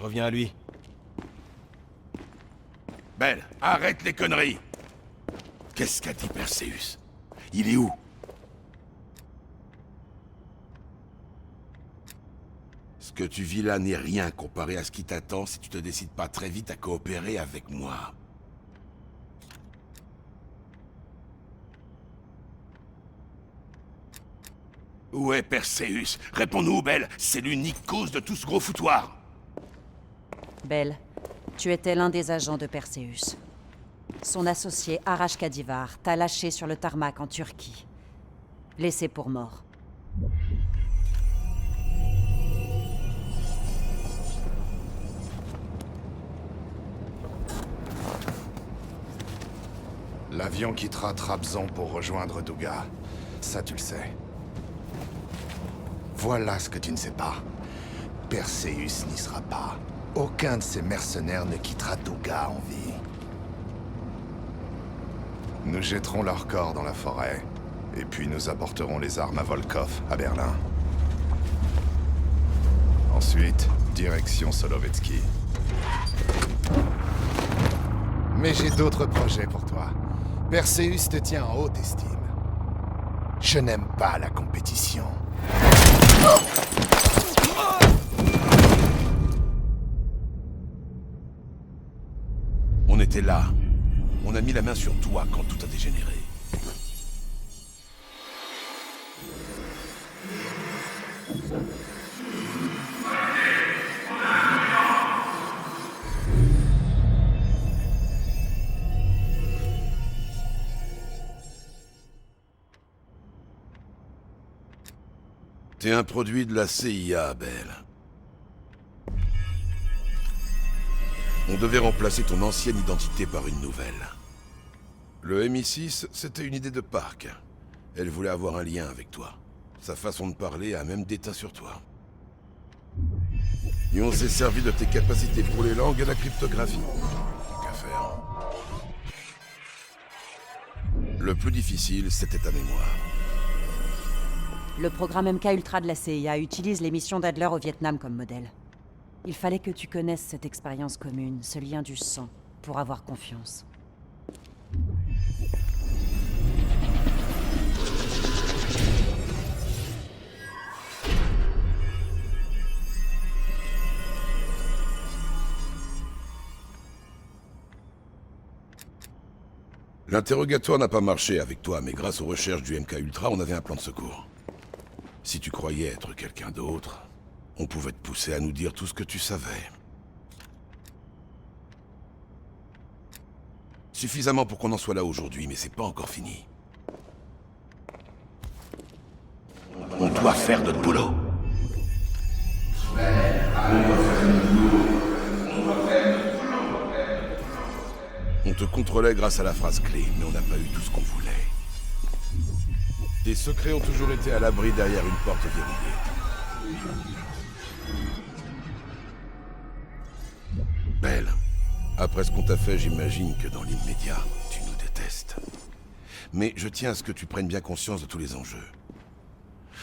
et reviens à lui. Belle, arrête les conneries! Qu'est-ce qu'a dit Perseus? Il est où? Ce que tu vis là n'est rien comparé à ce qui t'attend si tu te décides pas très vite à coopérer avec moi. Où est Perseus? Réponds-nous, Belle, c'est l'unique cause de tout ce gros foutoir. Belle, tu étais l'un des agents de Perseus. Son associé, Arash Kadivar, t'a lâché sur le tarmac en Turquie. Laissé pour mort. L'avion quittera Trabzon pour rejoindre Douga. Ça, tu le sais. Voilà ce que tu ne sais pas. Perseus n'y sera pas. Aucun de ces mercenaires ne quittera Douga en vie. Nous jetterons leurs corps dans la forêt. Et puis nous apporterons les armes à Volkov, à Berlin. Ensuite, direction Solovetsky. Mais j'ai d'autres projets pour toi. Perseus te tient en haute estime. Je n'aime pas la compétition. On était là. On a mis la main sur toi quand tout a dégénéré. T'es un produit de la CIA, Belle. On devait remplacer ton ancienne identité par une nouvelle. Le MI6, c'était une idée de Park. Elle voulait avoir un lien avec toi. Sa façon de parler a même déteint sur toi. Et on s'est servi de tes capacités pour les langues et la cryptographie. Qu'à faire? Le plus difficile, c'était ta mémoire. Le programme MK Ultra de la CIA utilise les missions d'Adler au Vietnam comme modèle. Il fallait que tu connaisses cette expérience commune, ce lien du sang, pour avoir confiance. L'interrogatoire n'a pas marché avec toi, mais grâce aux recherches du MK Ultra, on avait un plan de secours. Si tu croyais être quelqu'un d'autre, on pouvait te pousser à nous dire tout ce que tu savais. Suffisamment pour qu'on en soit là aujourd'hui, mais c'est pas encore fini. On doit faire notre boulot. On te contrôlait grâce à la phrase clé, mais on n'a pas eu tout ce qu'on voulait. Tes secrets ont toujours été à l'abri derrière une porte verrouillée. Belle, après ce qu'on t'a fait, j'imagine que dans l'immédiat, tu nous détestes. Mais je tiens à ce que tu prennes bien conscience de tous les enjeux.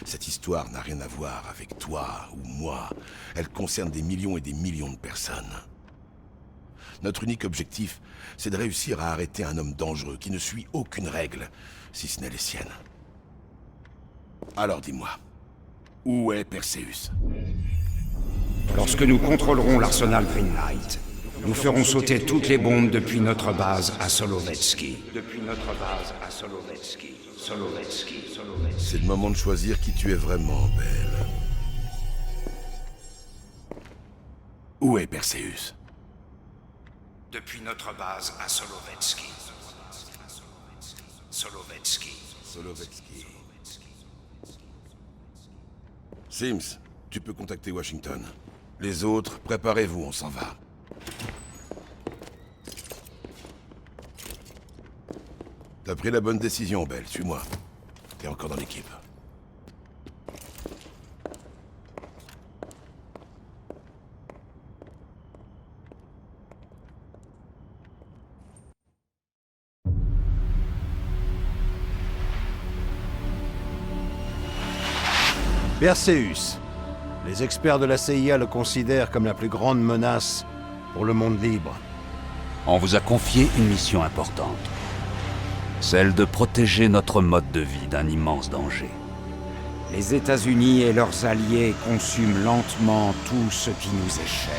Cette histoire n'a rien à voir avec toi ou moi. Elle concerne des millions et des millions de personnes. Notre unique objectif, c'est de réussir à arrêter un homme dangereux qui ne suit aucune règle, si ce n'est les siennes. Alors dis-moi, où est Perseus? Lorsque nous contrôlerons l'arsenal Greenlight, nous ferons sauter toutes les bombes depuis notre base à Solovetsky. C'est le moment de choisir qui tu es vraiment, Belle. Où est Perseus? Depuis notre base à Solovetsky. Solovetsky. Sims, tu peux contacter Washington. Les autres, préparez-vous, on s'en va. T'as pris la bonne décision, Belle, suis-moi. T'es encore dans l'équipe. Perseus, Les experts de la CIA le considèrent comme la plus grande menace pour le monde libre. On vous a confié une mission importante. Celle de protéger notre mode de vie d'un immense danger. Les États-Unis et leurs alliés consument lentement tout ce qui nous est cher.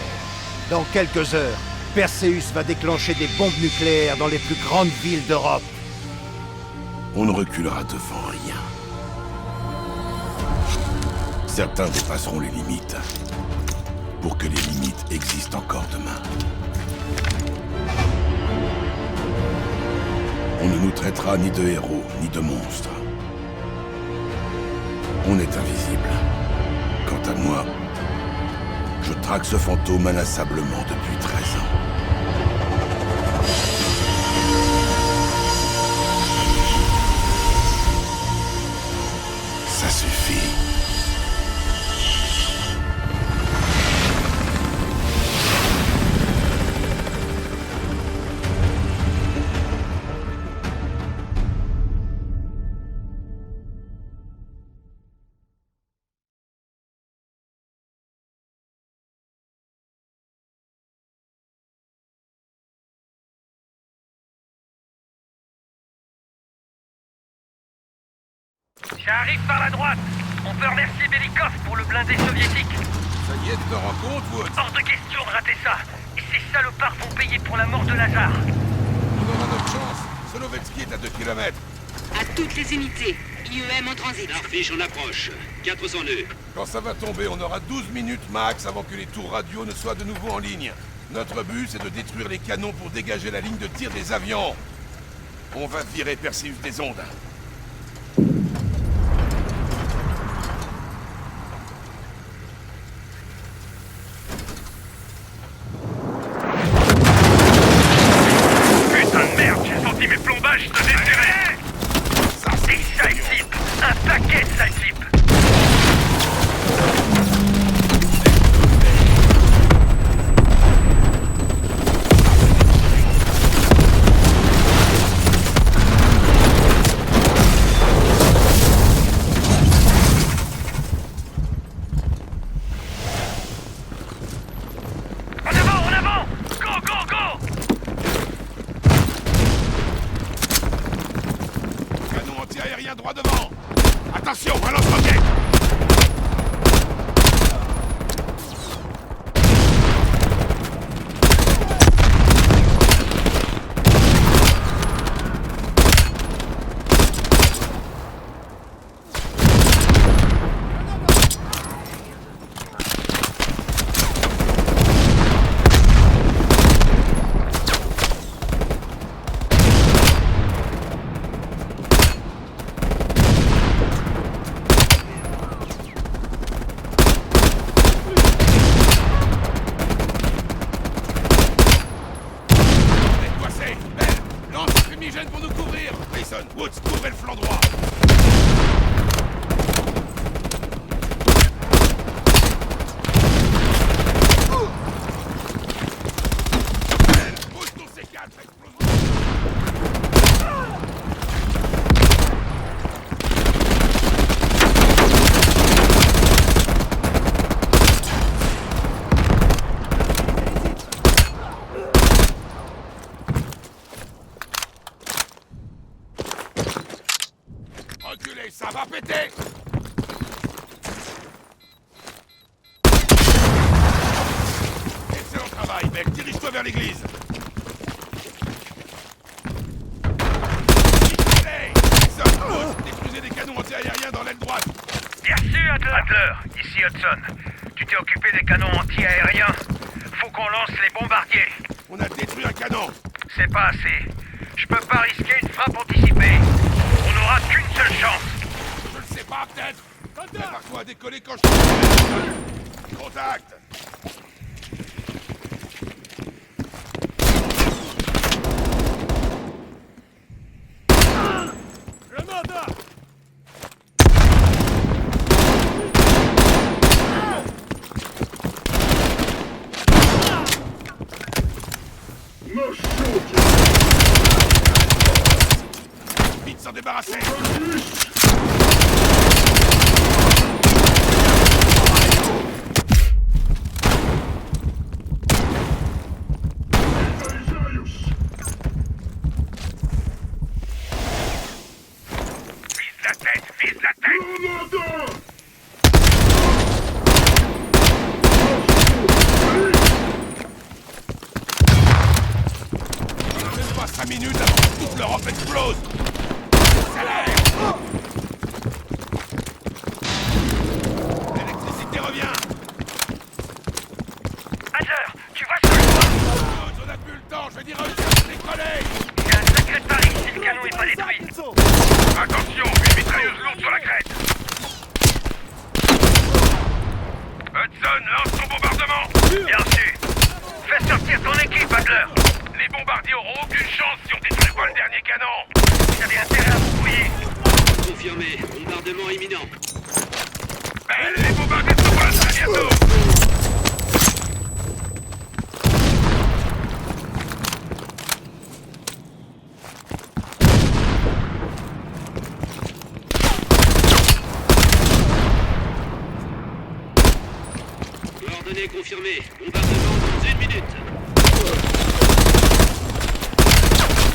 Dans quelques heures, Perseus va déclencher des bombes nucléaires dans les plus grandes villes d'Europe. On ne reculera devant rien. Certains dépasseront les limites, pour que les limites existent encore demain. On ne nous traitera ni de héros, ni de monstres. On est invisible. Quant à moi, je traque ce fantôme inlassablement depuis 13 ans. Ça suffit. J'arrive par la droite. On peut remercier Belikov pour le blindé soviétique. Ça y est, tu te rends compte, Woods? Hors de question de rater ça. Et ces salopards vont payer pour la mort de Lazare. On aura notre chance. Solovetsky est à 2 kilomètres. À toutes les unités, IEM en transit. Starfish en approche. 400 nœuds. Quand ça va tomber, on aura 12 minutes max avant que les tours radio ne soient de nouveau en ligne. Notre but, c'est de détruire les canons pour dégager la ligne de tir des avions. On va virer Perseus des ondes. Putain de merde, j'ai senti mes plombages se déchirer. Ça, Des sale types. Un paquet de sale types. En avant, en avant. Go, go, go. canon anti-aérien droit devant. Attention, un lance-roquette. Fumigène pour nous couvrir. Mason, Woods, couvrez le flanc droit. Pousse ton C4, explosion. Reculez, ça va péter! Excellent travail, mec. Dirige-toi vers l'église. Allez! Mason, détruisez des canons anti-aériens dans l'aile droite. Bien sûr, Adler. Ici Hudson. Tu t'es occupé des canons anti-aériens. Faut qu'on lance les bombardiers. On a détruit un canon. C'est pas assez. Je peux pas risquer une frappe anticipée. On n'aura qu'une seule chance. Je le sais pas, peut-être. Prépare-toi à décoller quand je te... Contact. Vite s'en débarrasser. chose! Accélère! L'électricité revient! Adler, tu vas sur le toit. On a plus le temps, je vais dire à Hudson de décoller! Il y a un sacré pari si le canon est pas détruit. Attention, une mitrailleuse lourde sur la crête. Hudson, lance ton bombardement. Bien reçu. Fais sortir ton équipe, Adler. Les bombardiers auront aucune chance si on détruit pas le dernier canon. Vous avez intérêt à vous brouiller. Confirmé. Bombardement imminent. Les bombardiers sont pas là, à bientôt. Coordonnées confirmées. Bombardement dans 1 minute.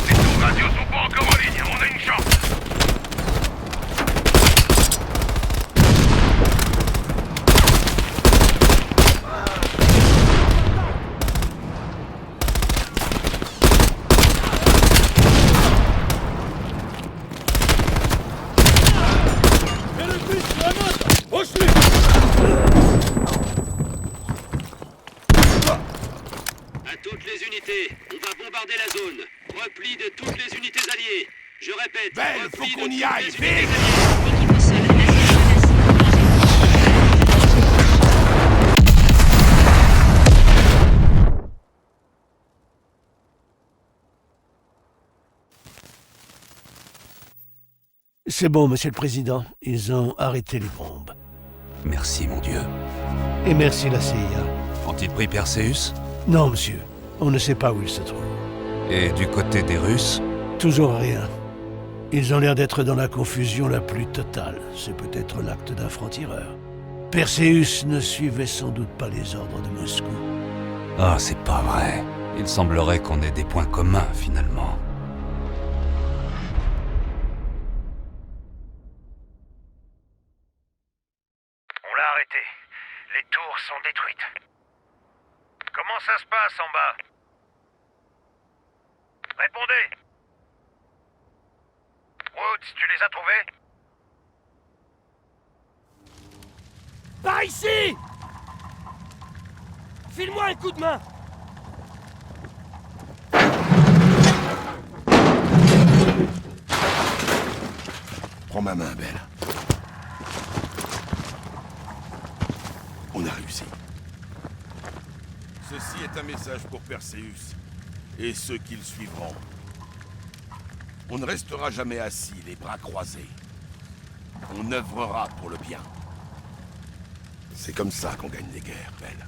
Les tours radio sont pas encore en ligne, on a une chance. À toutes les unités, on va bombarder la zone. Repli de toutes les unités alliées. Je répète, Belle, repli faut qu'on de y toutes aille, les unités vite! alliées. Équipe au sol, la cible C'est bon, monsieur le président. Ils ont arrêté les bombes. Merci, mon Dieu. Et merci la CIA. Ont-ils pris Perseus? Non, monsieur. On ne sait pas où il se trouve. Et du côté des Russes? Toujours rien. Ils ont l'air d'être dans la confusion la plus totale. C'est peut-être l'acte d'un franc-tireur. Perseus ne suivait sans doute pas les ordres de Moscou. Ah, c'est pas vrai. Il semblerait qu'on ait des points communs, finalement. On l'a arrêté. Les tours sont détruites. Comment ça se passe en bas? Répondez! Woods, tu les as trouvés? Par ici! File-moi un coup de main! Prends ma main, Belle. On a réussi. Ceci est un message pour Perseus et ceux qui le suivront. On ne restera jamais assis, les bras croisés. On œuvrera pour le bien. C'est comme ça qu'on gagne des guerres, Belle.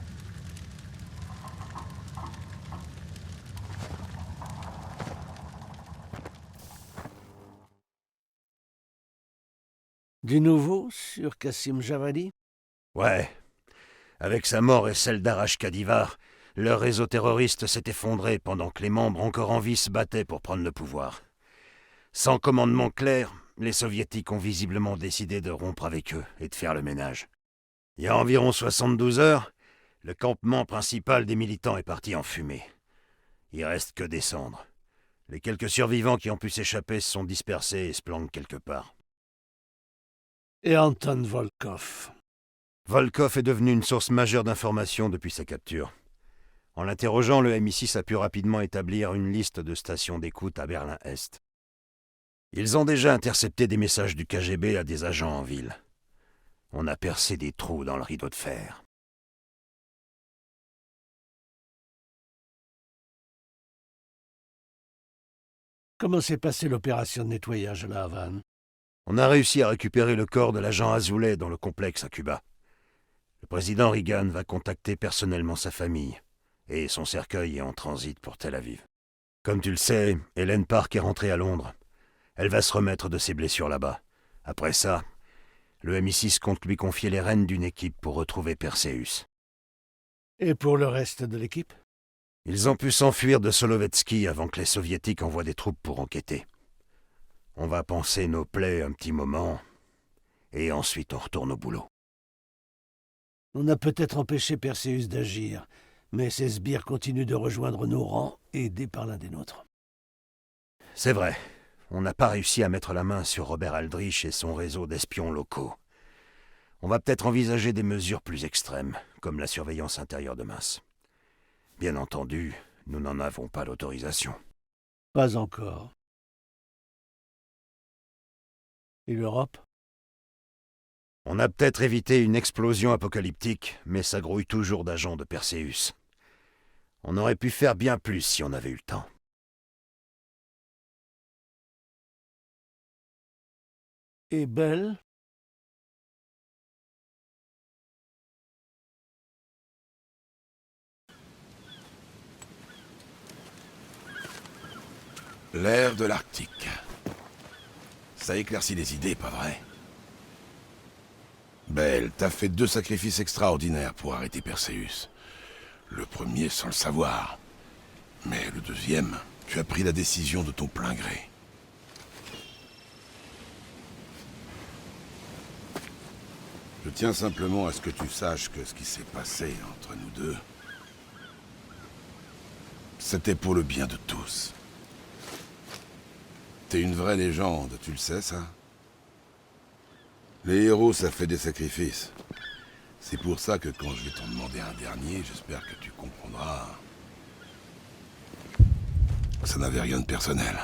Du nouveau sur Kassim Javadi? Ouais. Avec sa mort et celle d'Arash Kadivar, leur réseau terroriste s'est effondré pendant que les membres encore en vie se battaient pour prendre le pouvoir. Sans commandement clair, les soviétiques ont visiblement décidé de rompre avec eux et de faire le ménage. Il y a environ 72 heures, le campement principal des militants est parti en fumée. Il reste que des cendres. Les quelques survivants qui ont pu s'échapper se sont dispersés et se planquent quelque part. Et Anton Volkov? Volkov est devenu une source majeure d'informations depuis sa capture. En l'interrogeant, le MI6 a pu rapidement établir une liste de stations d'écoute à Berlin-Est. Ils ont déjà intercepté des messages du KGB à des agents en ville. On a percé des trous dans le rideau de fer. Comment s'est passée l'opération de nettoyage à la Havane? On a réussi à récupérer le corps de l'agent Azoulay dans le complexe à Cuba. Le président Reagan va contacter personnellement sa famille, et son cercueil est en transit pour Tel Aviv. Comme tu le sais, Hélène Park est rentrée à Londres. Elle va se remettre de ses blessures là-bas. Après ça, le MI6 compte lui confier les rênes d'une équipe pour retrouver Perseus. Et pour le reste de l'équipe? Ils ont pu s'enfuir de Solovetsky avant que les soviétiques envoient des troupes pour enquêter. On va panser nos plaies un petit moment, et ensuite on retourne au boulot. On a peut-être empêché Perseus d'agir, mais ces sbires continuent de rejoindre nos rangs, aidés par l'un des nôtres. C'est vrai. on n'a pas réussi à mettre la main sur Robert Aldrich et son réseau d'espions locaux. On va peut-être envisager des mesures plus extrêmes, comme la surveillance intérieure de masse. Bien entendu, nous n'en avons pas l'autorisation. Pas encore. Et l'Europe? On a peut-être évité une explosion apocalyptique, mais ça grouille toujours d'agents de Perseus. On aurait pu faire bien plus si on avait eu le temps. Et Bell? L'air de l'Arctique. Ça éclaircit les idées, pas vrai? Bell, t'as fait 2 sacrifices extraordinaires pour arrêter Perseus. Le premier sans le savoir. Mais le deuxième, tu as pris la décision de ton plein gré. Je tiens simplement à ce que tu saches que ce qui s'est passé entre nous deux, c'était pour le bien de tous. T'es une vraie légende, tu le sais, ça? Les héros, ça fait des sacrifices. C'est pour ça que quand je vais t'en demander un dernier, j'espère que tu comprendras. Ça n'avait rien de personnel.